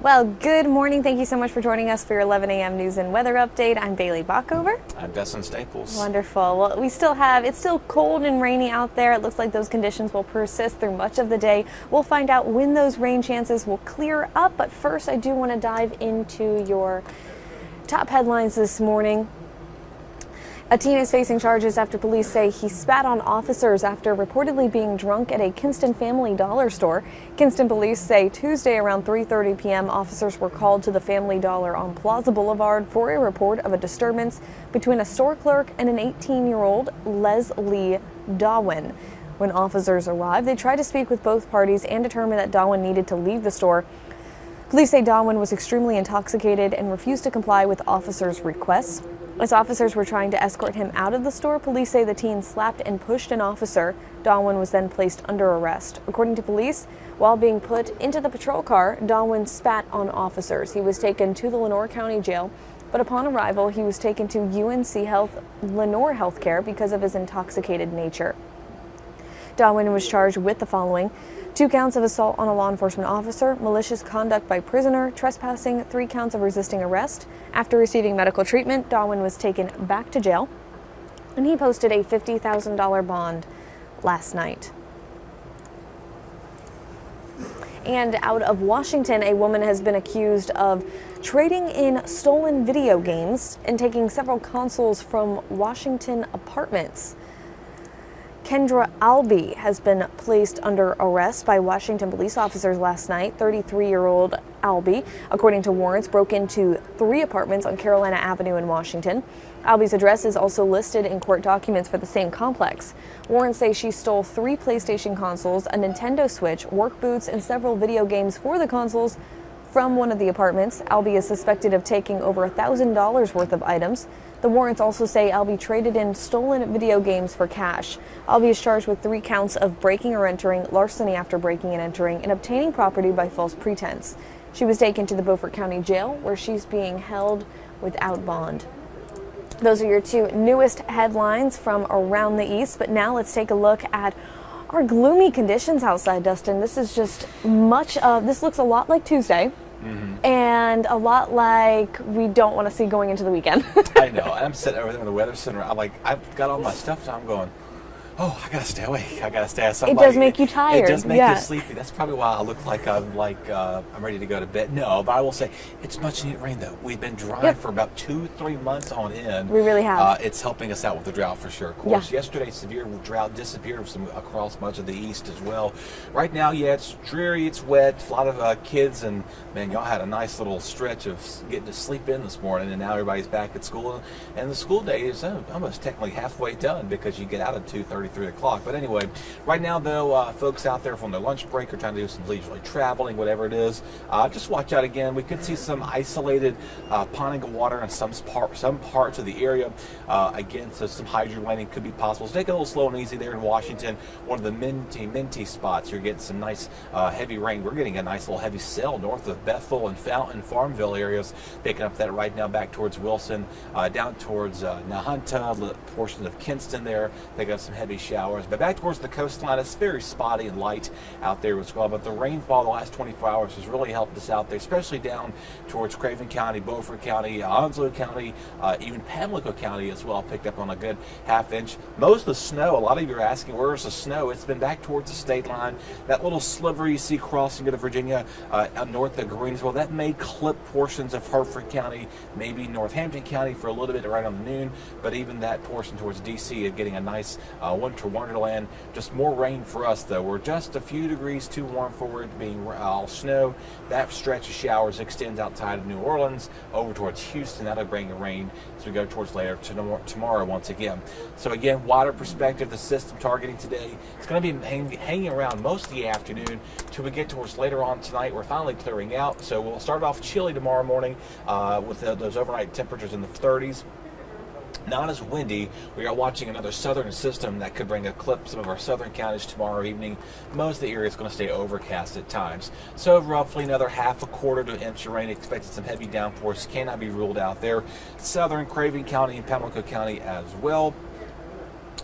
Well, good morning. Thank you so much for joining us for your 11 a.m. news and weather update. I'm Bailey Bockover. I'm Dustin Staples. Wonderful. Well, it's still cold and rainy out there. It looks like those conditions will persist through much of the day. We'll find out when those rain chances will clear up. But first, I do want to dive into your top headlines this morning. A teen is facing charges after police say he spat on officers after reportedly being drunk at a Kinston Family Dollar store. Kinston police say Tuesday around 3:30 p.m. officers were called to the Family Dollar on Plaza Boulevard for a report of a disturbance between a store clerk and an 18-year-old Leslie Darwin. When officers arrived, they tried to speak with both parties and determined that Darwin needed to leave the store. Police say Darwin was extremely intoxicated and refused to comply with officers' requests. As officers were trying to escort him out of the store, police say the teen slapped and pushed an officer. Darwin was then placed under arrest. According to police, while being put into the patrol car, Darwin spat on officers. He was taken to the Lenoir County Jail, but upon arrival, he was taken to UNC Health Lenoir Healthcare because of his intoxicated nature. Darwin was charged with the following: 2 counts of assault on a law enforcement officer, malicious conduct by prisoner, trespassing, 3 counts of resisting arrest. After receiving medical treatment, Darwin was taken back to jail, and he posted a $50,000 bond last night. And out of Washington, a woman has been accused of trading in stolen video games and taking several consoles from Washington apartments. Kendra Albee has been placed under arrest by Washington police officers last night. 33-year-old Albee, according to warrants, broke into 3 apartments on Carolina Avenue in Washington. Albee's address is also listed in court documents for the same complex. Warrants say she stole 3 PlayStation consoles, a Nintendo Switch, work boots, and several video games for the consoles from one of the apartments. Albee is suspected of taking over $1,000 worth of items. The warrants also say Albee traded in stolen video games for cash. Albee is charged with 3 counts of breaking or entering, larceny after breaking and entering, and obtaining property by false pretense. She was taken to the Beaufort County Jail, where she's being held without bond. Those are your 2 newest headlines from around the East, but now let's take a look at our gloomy conditions outside, Dustin. This is just this looks a lot like Tuesday. Mm-hmm. And a lot like we don't want to see going into the weekend. I know. I'm sitting over there in the weather center. I've got all my stuff, so I'm going, oh, I gotta stay awake. I gotta stay outside. It does make you tired. It does make you sleepy. That's probably why I look like I'm ready to go to bed. No, but I will say it's much needed rain though. We've been dry for about 2-3 months on end. We really have. It's helping us out with the drought for sure. Of course, yesterday severe drought disappeared across much of the east as well. Right now, it's dreary, it's wet. A lot of kids and man, y'all had a nice little stretch of getting to sleep in this morning, and now everybody's back at school, and the school day is almost technically halfway done because you get out at 2:30. 3 o'clock. But anyway, right now though, folks out there from their lunch break are trying to do some leisurely traveling, whatever it is. Just watch out again. We could see some isolated ponding of water in some parts of the area. Again, so some hydrolaning could be possible. So take it a little slow and easy there in Washington. One of the minty spots. You're getting some nice heavy rain. We're getting a nice little heavy cell north of Bethel and Fountain, Farmville areas. Picking up that right now back towards Wilson, down towards Nahunta, portions of Kinston there. They got some heavy showers, but back towards the coastline, it's very spotty and light out there as well. But the rainfall the last 24 hours has really helped us out there, especially down towards Craven County, Beaufort County, Onslow County, even Pamlico County as well. Picked up on a good ½ inch. Most of the snow, a lot of you are asking, where's the snow? It's been back towards the state line. That little sliver you see crossing into Virginia, north of Greensville, that may clip portions of Hertford County, maybe Northampton County for a little bit right on the noon, but even that portion towards D.C. is getting a nice winter wonderland. Just more rain for us though. We're just a few degrees too warm for it being all snow. That stretch of showers extends outside of New Orleans over towards Houston. That'll bring the rain as we go towards later tomorrow once again. So again, water perspective, the system targeting today, it's going to be hanging around most of the afternoon till we get towards later on tonight. We're finally clearing out, so we'll start off chilly tomorrow morning with those overnight temperatures in the 30s. Not as windy. We are watching another southern system that could bring a clip some of our southern counties tomorrow evening. Most of the area is going to stay overcast at times. So roughly another ½ to 1/4 inch of rain. Expected some heavy downpours. Cannot be ruled out there. Southern Craven County and Pamlico County as well.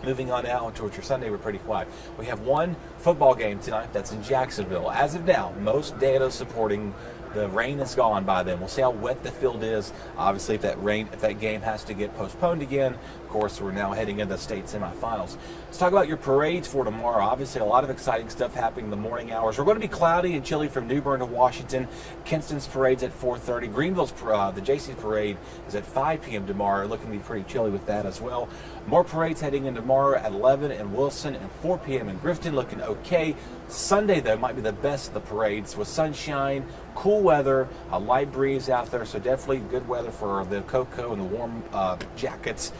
Moving on now towards your Sunday, we're pretty quiet. We have one football game tonight that's in Jacksonville. As of now, most data supporting the rain is gone by then. We'll see how wet the field is. Obviously, if that game has to get postponed again, of course, we're now heading into the state semifinals. Let's talk about your parades for tomorrow. Obviously, a lot of exciting stuff happening in the morning hours. We're going to be cloudy and chilly from New Bern to Washington. Kinston's parade's at 4:30. Greenville's the JC's parade is at 5 p.m. tomorrow. Looking to be pretty chilly with that as well. More parades heading in tomorrow at 11 in Wilson and 4 p.m. in Grifton. Looking okay. Sunday, though, might be the best of the parades with sunshine, cool weather, a light breeze out there, so definitely good weather for the cocoa and the warm jackets.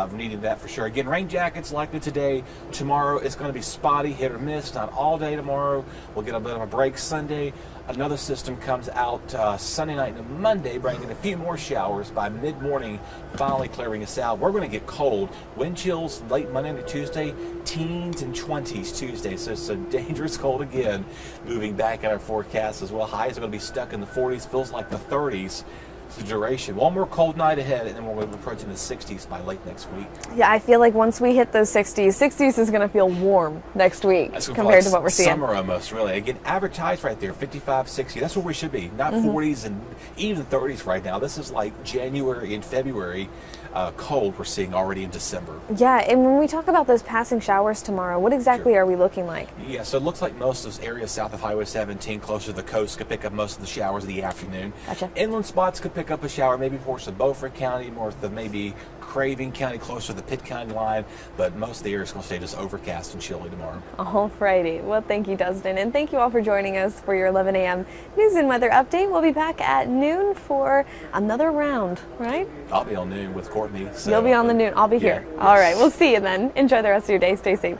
Needing that for sure. Again, rain jackets likely today. Tomorrow it's going to be spotty, hit or miss, not all day tomorrow. We'll get a bit of a break Sunday. Another system comes out Sunday night and Monday, bringing a few more showers by mid-morning, finally clearing us out. We're going to get cold. Wind chills late Monday to Tuesday, teens and 20s Tuesday, so it's a dangerous cold again. Moving back in our forecast as well. Highs are going to be stuck in the 40s, feels like the 30s. The duration. One more cold night ahead, and then we'll be approaching the 60s by late next week. Yeah, I feel like once we hit those 60s is going to feel warm next week compared to what we're seeing. Summer almost, really. Again, advertised right there, 55, 60. That's where we should be. Not 40s and even 30s right now. This is like January and February cold we're seeing already in December. Yeah, and when we talk about those passing showers tomorrow, what exactly are we looking like? Yeah, so it looks like most of those areas south of Highway 17, closer to the coast, could pick up most of the showers in the afternoon. Gotcha. Inland spots could pick up a shower, maybe portions of Beaufort County, north of maybe Craven County, closer to the Pitt County line, but most of the areas are going to stay just overcast and chilly tomorrow. Alrighty. Well, thank you, Dustin, and thank you all for joining us for your 11 a.m. news and weather update. We'll be back at noon for another round, right? I'll be on noon with Courtney. So You'll be on the noon. I'll be here. Yes. All right. We'll see you then. Enjoy the rest of your day. Stay safe.